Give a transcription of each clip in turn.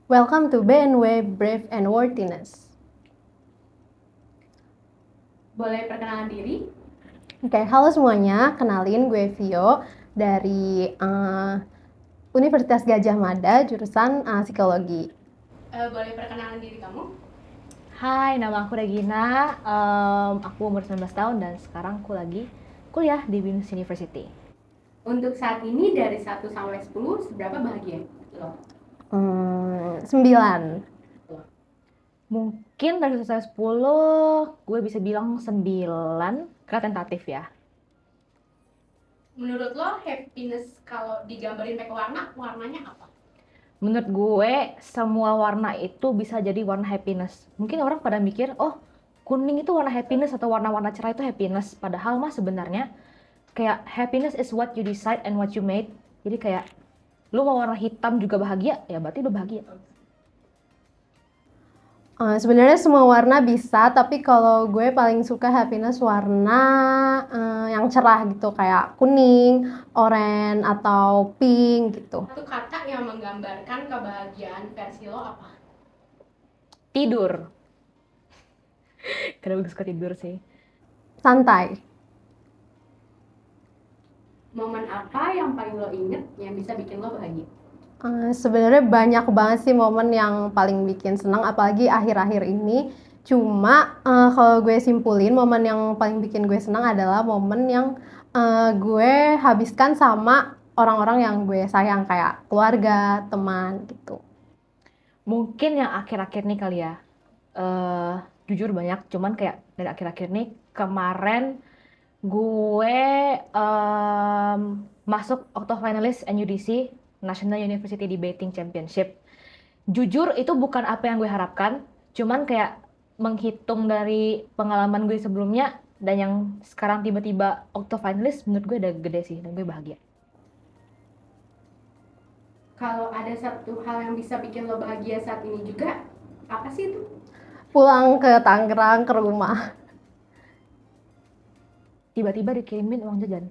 Welcome to BNW Brave and Worthiness. Boleh perkenalan diri? Oke, halo semuanya. Kenalin gue Vio dari Universitas Gadjah Mada, jurusan Psikologi. Boleh perkenalan diri kamu? Hai, nama aku Regina. Aku umur 19 tahun dan sekarang aku lagi kuliah di Binus University. Untuk saat ini dari 1 sampai 10, seberapa bahagia lo? 9. Mungkin dari 1 sampai 10, gue bisa bilang 9, karena tentatif ya. Menurut lo happiness kalau digambarin pakai warna, warnanya apa? Menurut gue, semua warna itu bisa jadi warna happiness. Mungkin orang pada mikir, oh kuning itu warna happiness atau warna-warna cerah itu happiness. Padahal mah sebenarnya kayak happiness is what you decide and what you made. Jadi kayak lu mau warna hitam juga bahagia, ya berarti lu bahagia. Sebenarnya semua warna bisa, tapi kalau gue paling suka happiness warna yang cerah gitu, kayak kuning, oranye, atau pink gitu. Satu kata yang menggambarkan kebahagiaan versi lo apa? Tidur. Karena gue suka tidur sih. Santai. Momen apa yang paling lo inget yang bisa bikin lo bahagia? Sebenarnya banyak banget sih momen yang paling bikin senang, apalagi akhir-akhir ini. Cuma kalau gue simpulin, momen yang paling bikin gue senang adalah momen yang gue habiskan sama orang-orang yang gue sayang, kayak keluarga, teman gitu. Mungkin yang akhir-akhir nih kali ya. Jujur banyak, cuman kayak dari akhir-akhir nih kemarin gue masuk octofinalis NUDC National University Debating Championship. Jujur itu bukan apa yang gue harapkan, cuman kayak menghitung dari pengalaman gue sebelumnya dan yang sekarang tiba-tiba octofinalis, menurut gue udah gede sih dan gue bahagia. Kalau ada satu hal yang bisa bikin lo bahagia saat ini juga, apa sih itu? Pulang ke Tangerang, ke rumah. Tiba-tiba dikirimin uang jajan.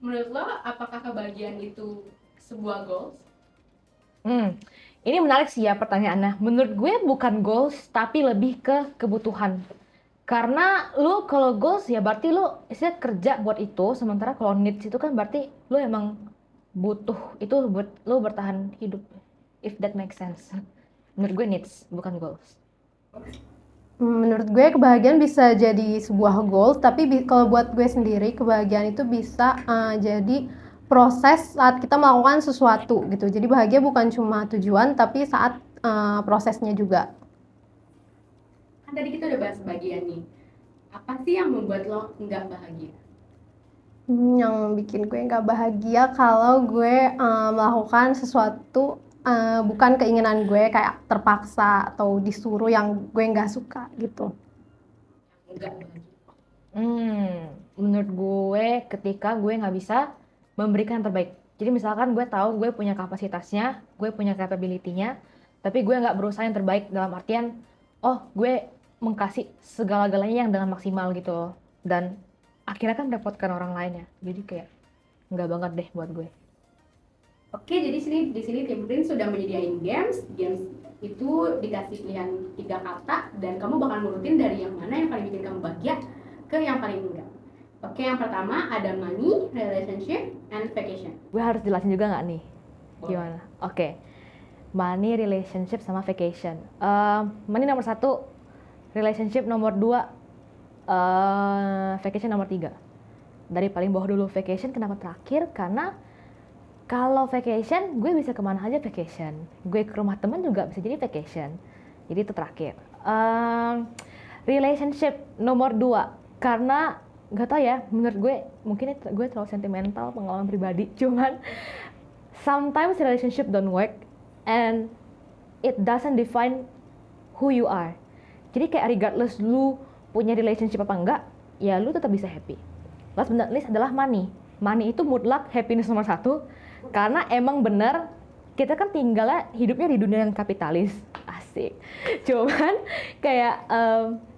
Menurut lo, apakah kebahagiaan itu sebuah goals? Ini menarik sih ya pertanyaannya. Menurut gue bukan goals, tapi lebih ke kebutuhan. Karena lu kalau goals ya berarti lu istilah kerja buat itu, sementara kalau needs itu kan berarti lu emang butuh itu buat lu bertahan hidup. If that makes sense. Menurut gue needs, bukan goals. Menurut gue kebahagiaan bisa jadi sebuah goal, tapi kalau buat gue sendiri kebahagiaan itu bisa jadi proses saat kita melakukan sesuatu gitu. Jadi bahagia bukan cuma tujuan, tapi saat prosesnya juga. Kan tadi kita udah bahas bagian nih. Apa sih yang membuat lo nggak bahagia? Yang bikin gue nggak bahagia kalau gue melakukan sesuatu bukan keinginan gue, kayak terpaksa atau disuruh yang gue nggak suka gitu. Nggak bahagia. Menurut gue ketika gue nggak bisa memberikan yang terbaik. Jadi misalkan gue tahu gue punya kapasitasnya, gue punya capability-nya, tapi gue nggak berusaha yang terbaik dalam artian, oh gue mengkasih segala-galanya yang dengan maksimal gitu loh. Dan akhirnya kan merepotkan orang lain ya. Jadi kayak nggak banget deh buat gue. Oke, jadi di sini tim Prin sudah menyediain games. Games itu dikasih pilihan 3 kata dan kamu bakal nurutin dari yang mana yang paling bikin kamu bahagia ke yang paling enggak. Oke, yang pertama ada money, relationship, and vacation. Gue harus jelasin juga nggak nih? Gimana? Oke. Money, relationship, sama vacation. Money nomor 1, relationship nomor 2, vacation nomor 3. Dari paling bawah dulu vacation, kenapa terakhir? Karena kalau vacation, gue bisa kemana aja vacation. Gue ke rumah teman juga bisa jadi vacation. Jadi itu terakhir. Relationship nomor 2. Karena gak tau ya, menurut gue mungkin gue terlalu sentimental, pengalaman pribadi. Cuman sometimes relationship don't work and it doesn't define who you are. Jadi kayak regardless lu punya relationship apa enggak, ya lu tetap bisa happy. Last but not least adalah money. Money itu mutlak happiness nomor 1. Karena emang bener kita kan tinggalnya hidupnya di dunia yang kapitalis. Asik. Cuman kayak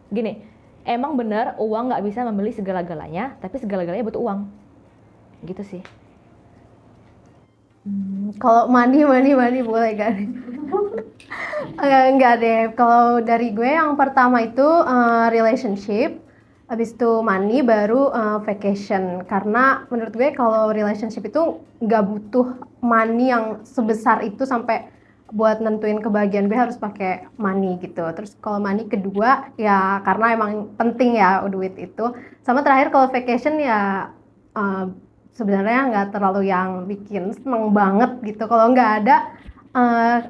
gini, emang bener uang nggak bisa membeli segala-galanya, tapi segala-galanya butuh uang. Gitu sih. Kalau money boleh gak nih? Enggak deh. Kalau dari gue yang pertama itu relationship, habis itu money, baru vacation. Karena menurut gue kalau relationship itu nggak butuh money yang sebesar itu sampai buat nentuin kebahagiaan gue harus pakai money gitu. Terus kalau money kedua ya karena emang penting ya duit itu. Sama terakhir kalau vacation ya eh, sebenarnya nggak terlalu yang bikin seneng banget gitu. Kalau nggak ada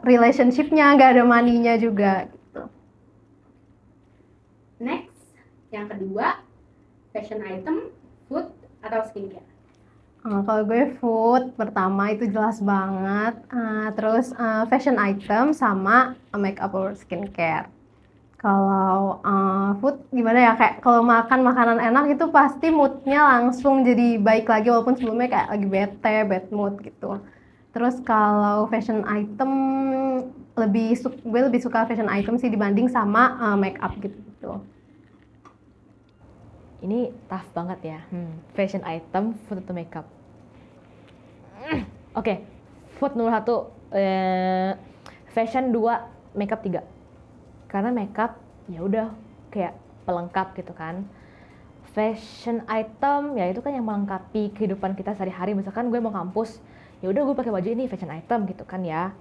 relationship-nya, nggak ada money-nya juga gitu. Next, yang kedua, fashion item, food, atau skincare. Kalau gue food pertama itu jelas banget. Terus fashion item sama makeup or skincare. Kalau food gimana ya, kayak kalau makan makanan enak itu pasti moodnya langsung jadi baik lagi walaupun sebelumnya kayak lagi bete, bad mood gitu. Terus kalau fashion item gue lebih suka fashion item sih dibanding sama makeup gitu. Ini tough banget ya. Fashion item, food atau makeup. Oke, food nomor 1, fashion 2, makeup 3. Karena makeup ya udah kayak pelengkap gitu kan. Fashion item ya itu kan yang melengkapi kehidupan kita sehari-hari. Misalkan gue mau kampus, ya udah gue pakai baju ini fashion item gitu kan ya.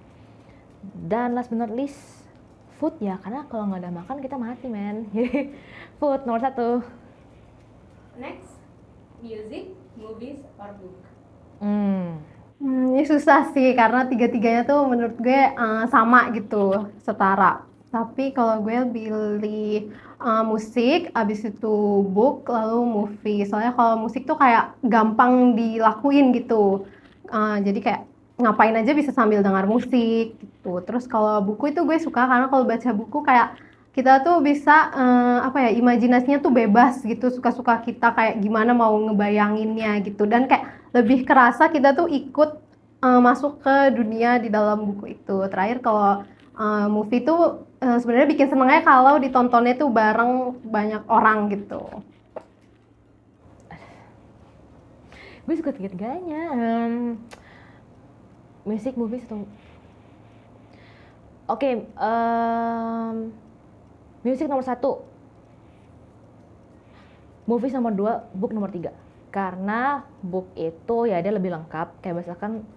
Dan last but not least, food ya, karena kalau nggak ada makan kita mati men. Jadi food nomor 1. Next, music, movies, or book. Ini susah sih karena tiga-tiganya tuh menurut gue sama gitu, setara. Tapi kalau gue pilih musik, abis itu book, lalu movie. Soalnya kalau musik tuh kayak gampang dilakuin gitu. Jadi kayak ngapain aja bisa sambil dengar musik gitu. Terus kalau buku itu gue suka karena kalau baca buku kayak kita tuh bisa apa ya, imajinasinya tuh bebas gitu, suka-suka kita kayak gimana mau ngebayanginnya gitu, dan kayak lebih kerasa kita tuh ikut masuk ke dunia di dalam buku itu. Terakhir kalau movie tuh sebenarnya bikin senengnya kalau ditontonnya tuh bareng banyak orang gitu. Gue suka tiga-tiganya. Music, movies atau Oke, music nomor 1, movies nomor 2, book nomor 3. Karena book itu ya dia lebih lengkap, kayak misalkan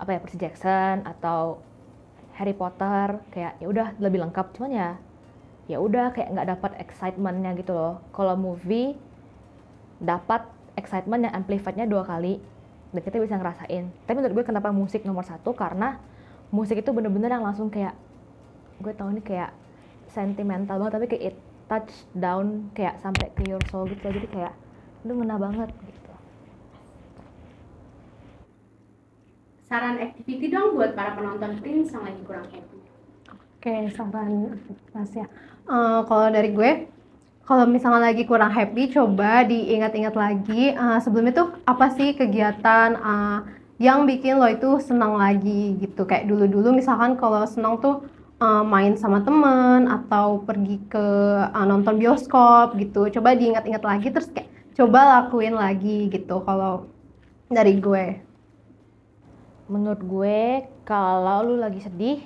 apa ya, Percy Jackson atau Harry Potter, kayak ya udah lebih lengkap. Cuman ya udah kayak nggak dapat excitementnya gitu loh. Kalau movie dapat excitement yang amplified-nya 2 kali dan kita bisa ngerasain. Tapi menurut gue kenapa musik nomor 1, karena musik itu bener-bener yang langsung kayak, gue tau ini kayak sentimental banget, tapi kayak it touch down kayak sampai ke your soul gitu. Jadi kayak lu ngena banget gitu. Saran activity dong buat para penonton Prince yang lagi kurang happy. Oke, saran aktivitas ya. Kalau dari gue, kalau misalnya lagi kurang happy, coba diingat-ingat lagi sebelumnya tuh apa sih kegiatan yang bikin lo itu senang lagi gitu. Kayak dulu-dulu misalkan kalau senang tuh main sama temen atau pergi ke nonton bioskop gitu. Coba diingat-ingat lagi terus kayak coba lakuin lagi gitu kalau dari gue. Menurut gue kalau lu lagi sedih,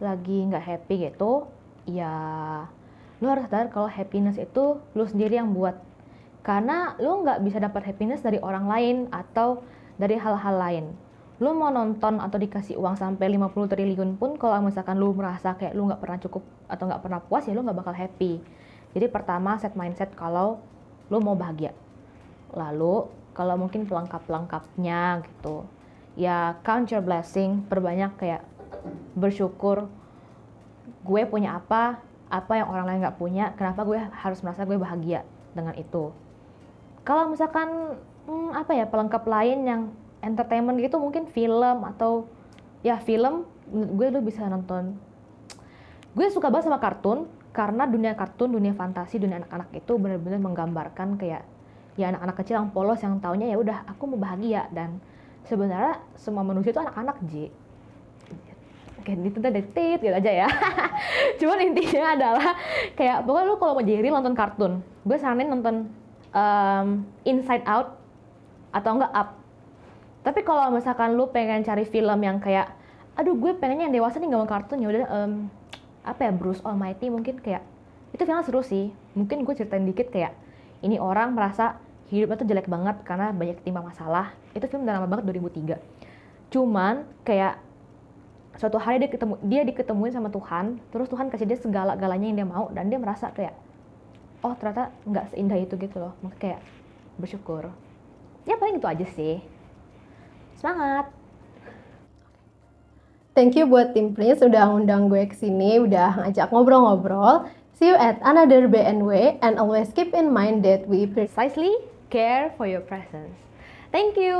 lagi nggak happy gitu, ya lu harus sadar kalau happiness itu lu sendiri yang buat. Karena lu nggak bisa dapat happiness dari orang lain atau dari hal-hal lain. Lu mau nonton atau dikasih uang sampai 50 triliun pun, kalau misalkan lu merasa kayak lu nggak pernah cukup atau nggak pernah puas, ya lu nggak bakal happy. Jadi pertama set mindset kalau lu mau bahagia. Lalu kalau mungkin pelengkap-pelengkapnya gitu, ya count your blessing, perbanyak kayak bersyukur gue punya apa yang orang lain nggak punya, kenapa gue harus merasa gue bahagia dengan itu. Kalau misalkan apa ya, pelengkap lain yang entertainment gitu, mungkin film atau ya film, gue lu bisa nonton. Gue suka banget sama kartun, karena dunia kartun, dunia fantasi, dunia anak-anak itu benar-benar menggambarkan kayak ya anak-anak kecil yang polos yang taunya ya udah aku mau bahagia, dan sebenarnya semua manusia itu anak-anak kayak gitu dari tit gitu aja ya. Cuman intinya adalah kayak pokoknya lu kalau mau jadi nonton kartun, gue saranin nonton Inside Out atau enggak Up. Tapi kalau misalkan lu pengen cari film yang kayak, aduh gue pengennya yang dewasa nih nggak mau kartun, ya udah apa ya, Bruce Almighty mungkin, kayak itu filmnya seru sih. Mungkin gue ceritain dikit, kayak ini orang merasa hidupnya tuh jelek banget karena banyak timpa masalah. Itu film udah lama banget, 2003. Cuman kayak suatu hari dia diketemuin sama Tuhan, terus Tuhan kasih dia segala-galanya yang dia mau, dan dia merasa kayak, oh ternyata nggak seindah itu gitu loh. Maka kayak bersyukur. Ya paling itu aja sih. Semangat! Thank you buat tim Prince udah ngundang gue kesini, udah ngajak ngobrol-ngobrol. See you at another BNW, and always keep in mind that we Precisely care for your presence. Thank you!